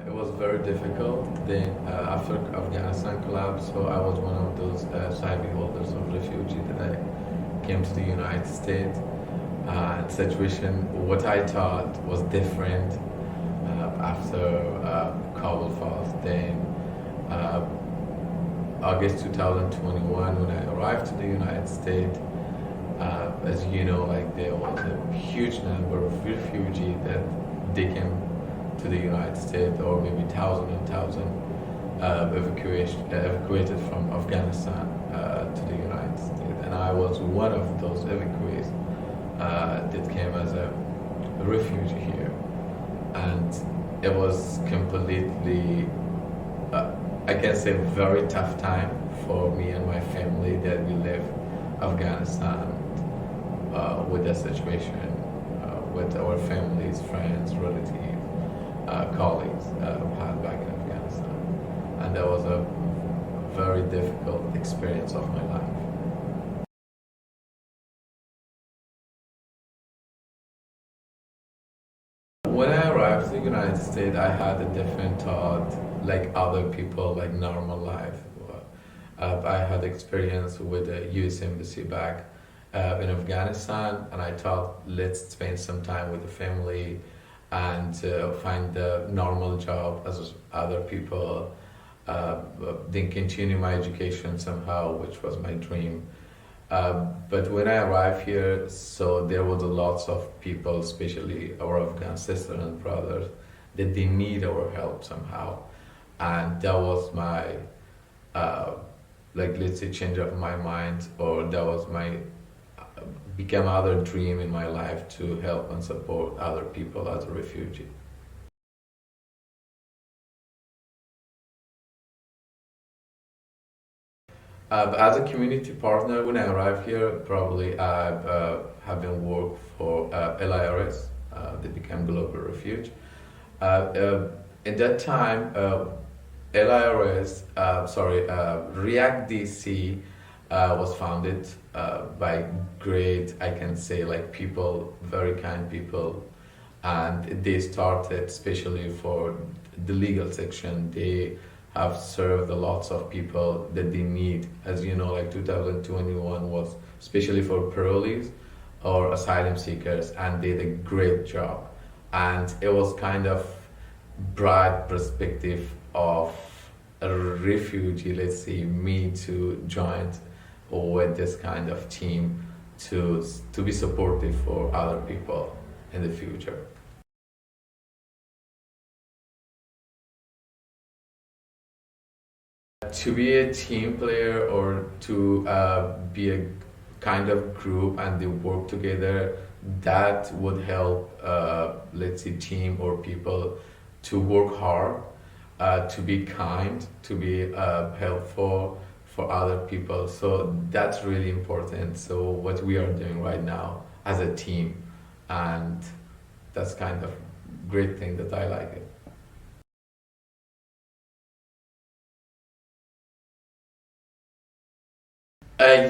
It was very difficult. Then after Afghanistan collapsed, so I was one of those SIV holders of refugee that I came to the United States. Situation, what I thought was different after Kabul falls. Then August 2021, when I arrived to the United States, as you know, like there was a huge number of refugees that they came to the United States, or maybe thousand evacuated from Afghanistan to the United States, and I was one of those evacuees that came as a refugee here, and it was completely, I can say, very tough time for me and my family that we left Afghanistan with the situation, with our families, friends, relatives, colleagues had back in Afghanistan, and that was a very difficult experience of my life. When I arrived to the United States, I had a different thought, like other people, like normal life. I had experience with the U.S. Embassy back in Afghanistan, and I thought, let's spend some time with the family and find a normal job as other people, then continue my education somehow, which was my dream. But when I arrived here, so there was a lots of people, especially our Afghan sisters and brothers, that they need our help somehow. And that was my, like, let's say, change of my mind, or that was my, became other dream in my life to help and support other people as a refugee. As a community partner, when I arrived here, probably I have been work for LIRS, they became Global Refuge. In that time, LIRS, React DC was founded by great, I can say, like people, very kind people, and they started especially for the legal section. They have served a lots of people that they need. As you know, like 2021 was especially for parolees or asylum seekers, and they did a great job. And it was kind of bright perspective of a refugee, let's say me, to join with this kind of team to be supportive for other people in the future. To be a team player, or to be a kind of group and they work together, that would help, let's say, team or people to work hard, to be kind, to be helpful for other people. So that's really important. So what we are doing right now as a team, and that's kind of great thing that I like it.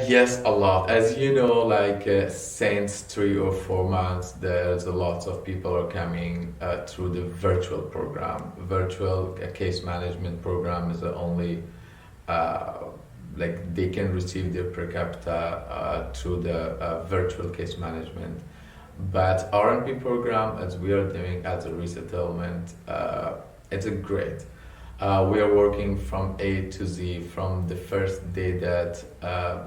Yes, a lot. As you know, like since 3 or 4 months, there's a lot of people are coming through the virtual program. Virtual case management program is the only, like they can receive their per capita through the virtual case management. But RNP program, as we are doing as a resettlement, it's a great. We are working from A to Z, from the first day that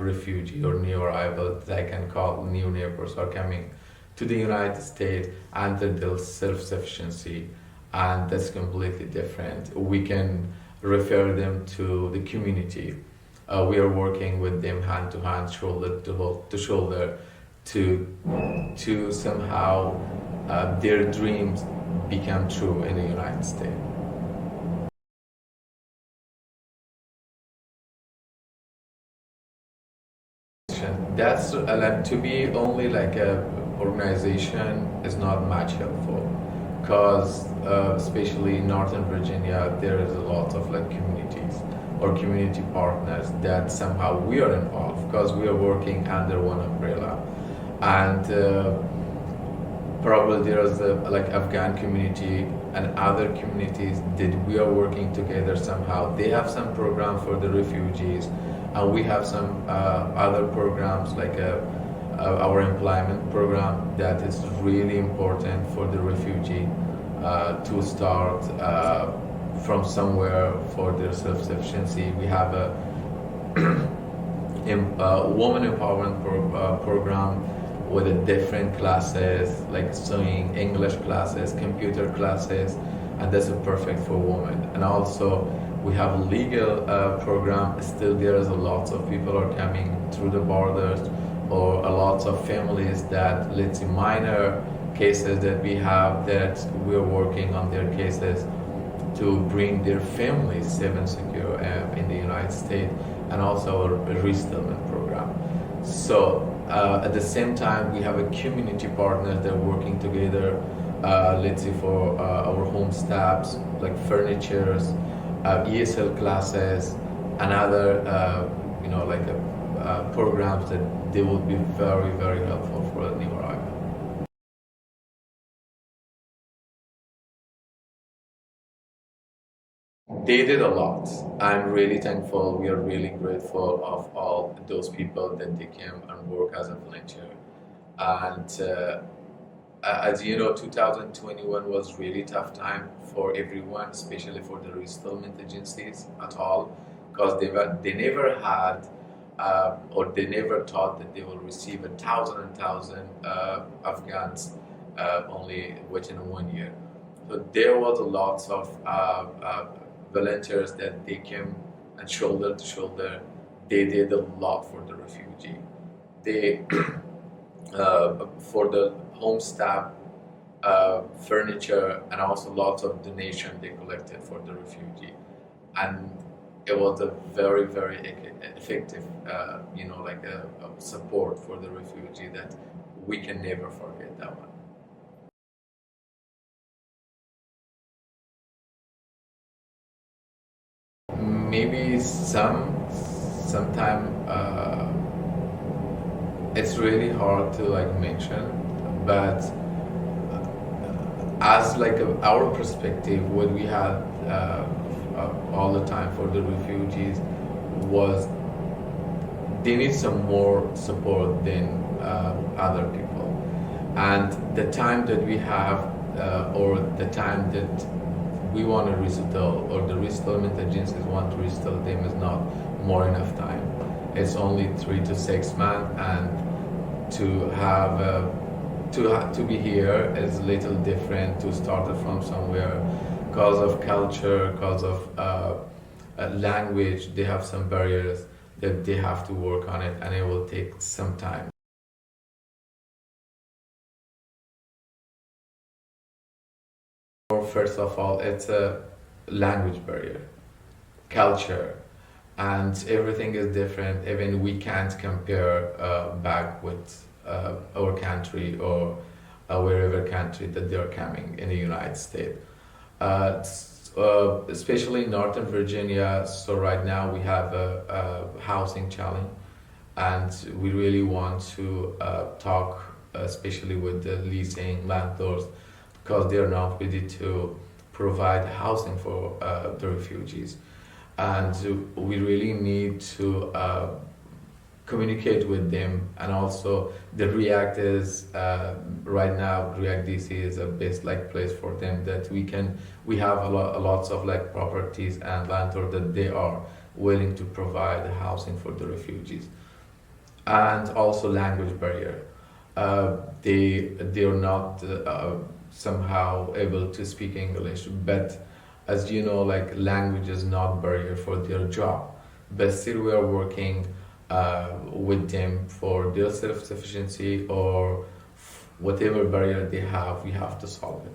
refugee or new arrival, that I can call new neighbors, are coming to the United States, until their self-sufficiency, and that's completely different. We can refer them to the community. We are working with them hand to hand, shoulder to shoulder, to somehow their dreams become true in the United States. That's like, to be only like a organization is not much helpful, because especially in Northern Virginia, there is a lot of like communities or community partners that somehow we are involved, because we are working under one umbrella, and probably there is a like Afghan community and other communities that we are working together somehow. They have some program for the refugees, and we have some other programs like our employment program that is really important for the refugee to start from somewhere for their self-sufficiency. We have a woman empowerment program with a different classes like sewing, English classes, computer classes, and that's perfect for women. And also we have a legal program. Still there is a lot of people are coming through the borders, or a lot of families that, let's say, minor cases that we have, that we're working on their cases to bring their families safe and secure in the United States, and also a resettlement program. So at the same time, we have a community partners that are working together, let's say for our home staffs, like furnitures, ESL classes, and other, programs that they will be very, very helpful for the new arrival. They did a lot. I'm really thankful. We are really grateful of all those people that they came and work as a volunteer. And as you know, 2021 was really tough time for everyone, especially for the resettlement agencies at all, because they never had or they never thought that they will receive 1,000 Afghans only within 1 year. So there was a lot of volunteers that they came and shoulder to shoulder. They did a lot for the refugee. They for the home staff, furniture, and also lots of donation they collected for the refugee, and it was a very, very effective, a support for the refugee that we can never forget that one. Maybe sometime it's really hard to mention, but as our perspective, what we had all the time for the refugees was they need some more support than other people, and the time that we have or the time that we want to resettle, or the resettlement agencies want to resettle them, is not more enough time. It's only 3 to 6 months, and to have to be here is a little different to start it from somewhere, because of culture, because of language. They have some barriers that they have to work on it, and it will take some time. First of all, it's a language barrier, culture, and everything is different. Even we can't compare back with our country or wherever country that they're coming in the United States. Especially in Northern Virginia, so right now we have a housing challenge, and we really want to talk especially with the leasing landlords, because they are not ready to provide housing for the refugees. And we really need to communicate with them. And also the React is, right now, React DC is a best place for them, that we have lots of properties and landlords that they are willing to provide housing for the refugees. And also language barrier. They are not somehow able to speak English, but as you know, language is not barrier for their job, but still we are working with them for their self-sufficiency, or whatever barrier they have, we have to solve it.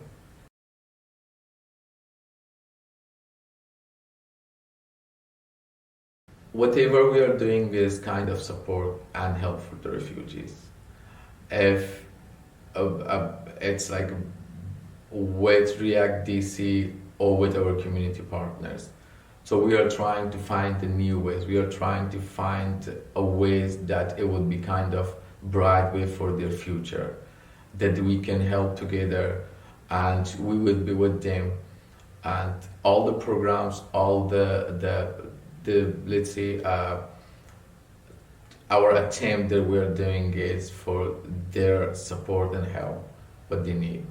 Whatever we are doing is kind of support and help for the refugees. If it's with React DC or with our community partners. So we are trying to find the new ways. We are trying to find a ways that it would be kind of bright way for their future, that we can help together and we would be with them, and all the programs, all the let's say our attempt that we're doing is for their support and help what they need.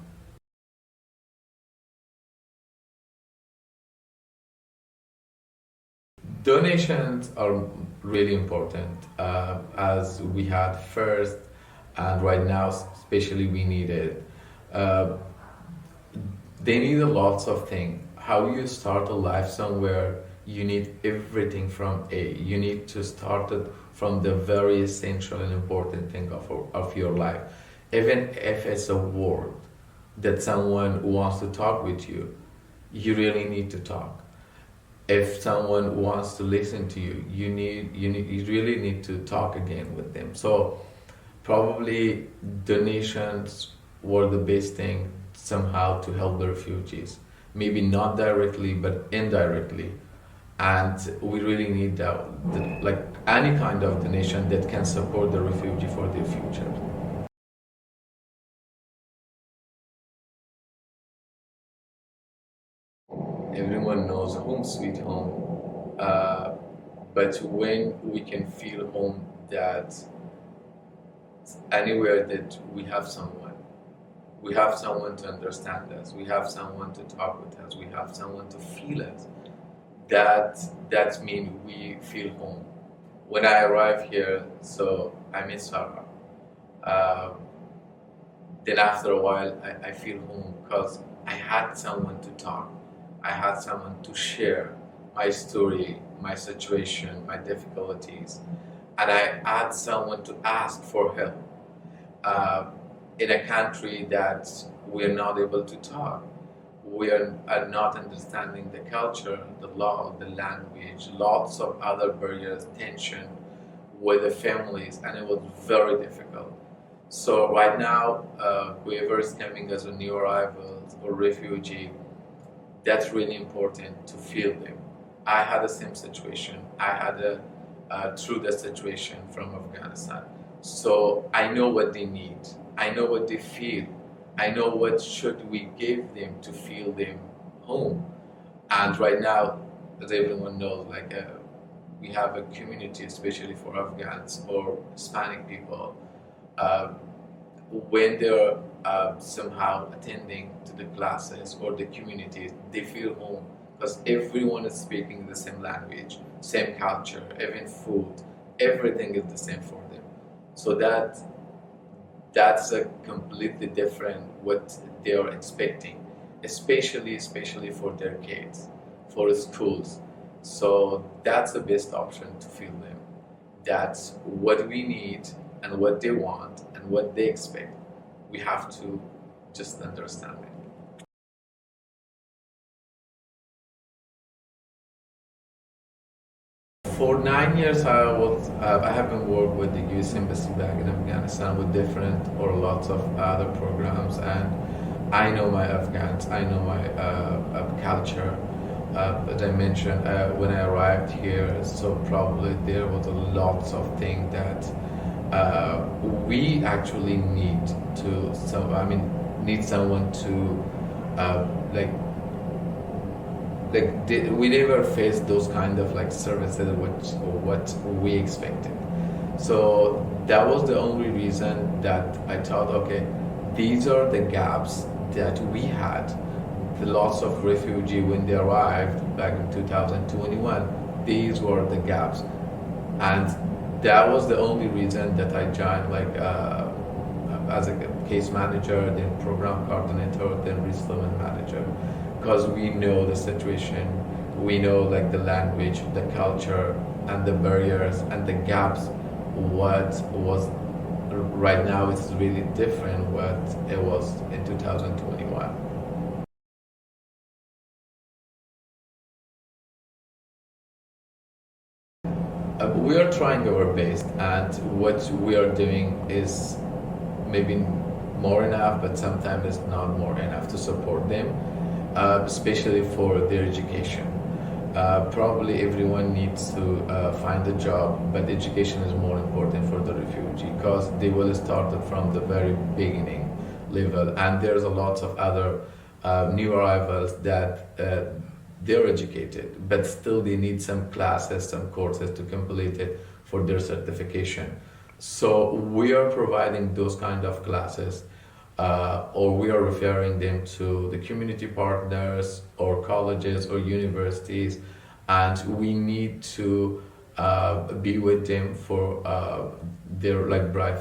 Donations are really important, as we had first, and right now, especially, we need it. Uh, they need a lots of things. How you start a life somewhere, you need everything from A. You need to start it from the very essential and important thing of your life. Even if it's a word that someone wants to talk with you really need to talk. If someone wants to listen to you, you really need to talk again with them. So probably donations were the best thing somehow to help the refugees. Maybe not directly, but indirectly. And we really need that, like any kind of donation that can support the refugee for their future. Everyone knows home sweet home, but when we can feel home, that anywhere that we have someone to understand us, we have someone to talk with us, we have someone to feel us, that means we feel home. When I arrive here, so I miss Sarah. Uh, then after a while, I feel home because I had someone to talk. I had someone to share my story, my situation, my difficulties, and I had someone to ask for help. Uh, in a country that we're not able to talk, are not understanding the culture, the law, the language, lots of other barriers, tension with the families, and it was very difficult. So right now, whoever is coming as a new arrival or refugee, that's really important to feel them. I had the same situation. I had through the situation from Afghanistan. So I know what they need. I know what they feel. I know what should we give them to feel them home. And right now, as everyone knows, like we have a community, especially for Afghans or Hispanic people. Uh, when they're somehow attending to the classes or the communities, they feel home because everyone is speaking the same language, same culture, even food, everything is the same for them. So that's a completely different what they are expecting, especially for their kids, for schools. So that's the best option to feel them. That's what we need and what they want and what they expect. We have to just understand it. For 9 years, I have been working with the U.S. Embassy back in Afghanistan with different or lots of other programs, and I know my Afghans, I know my culture. As I mentioned, when I arrived here, so probably there was a lots of things that we actually need to. So I mean, need someone to like we never faced those kind of like services what we expected. So that was the only reason that I thought, okay, these are the gaps that we had. The lots of refugee when they arrived back in 2021, these were the gaps, and that was the only reason that I joined, like as a case manager, then program coordinator, then resettlement manager, because we know the situation, we know like the language, the culture, and the barriers and the gaps. What was right now is really different what it was in 2021. We are trying our best, and what we are doing is maybe more enough, but sometimes it's not more enough to support them, especially for their education. Probably everyone needs to find a job, but education is more important for the refugee because they will start it from the very beginning. level, and there's a lot of other new arrivals that they're educated, but still they need some classes, some courses to complete it for their certification. So we are providing those kind of classes, or we are referring them to the community partners or colleges or universities, and we need to be with them for their like bright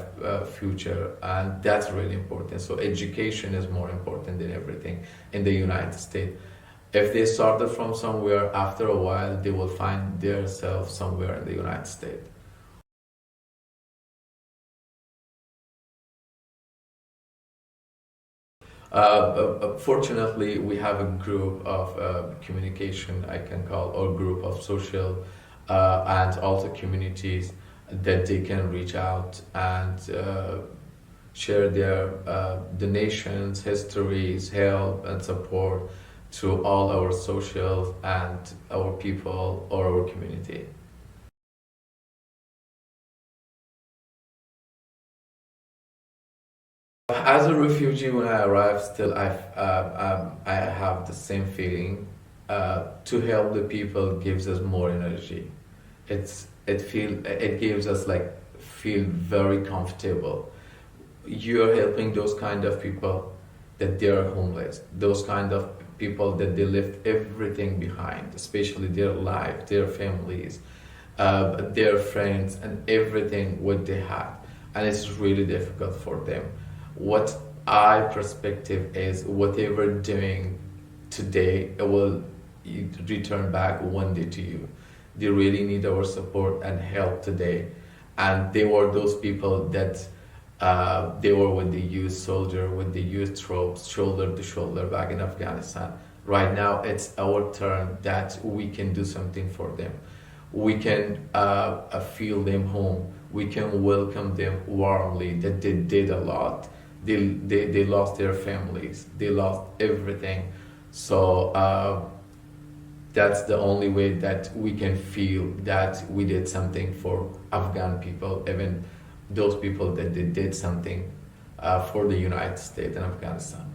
future, and that's really important. So education is more important than everything in the United States. If they started from somewhere, after a while they will find themselves somewhere in the United States. Fortunately, we have a group of communication, I can call, or group of social and also communities that they can reach out and share their donations, histories, help, and support to all our social and our people or our community. As a refugee, when I arrived, still I have the same feeling. To help the people gives us more energy. It gives us like feel very comfortable. You're helping those kind of people that they are homeless, those kind of people that they left everything behind, especially their life, their families, their friends, and everything what they had, and it's really difficult for them. What I perspective is whatever doing today, it will return back one day to you. They really need our support and help today, and they were those people that they were with the youth soldier, with the youth troops, shoulder to shoulder back in Afghanistan. Right now, it's our turn that we can do something for them. We can feel them home. We can welcome them warmly. That they did a lot. They lost their families. They lost everything. So that's the only way that we can feel that we did something for Afghan people, even those people that they did something for the United States and Afghanistan.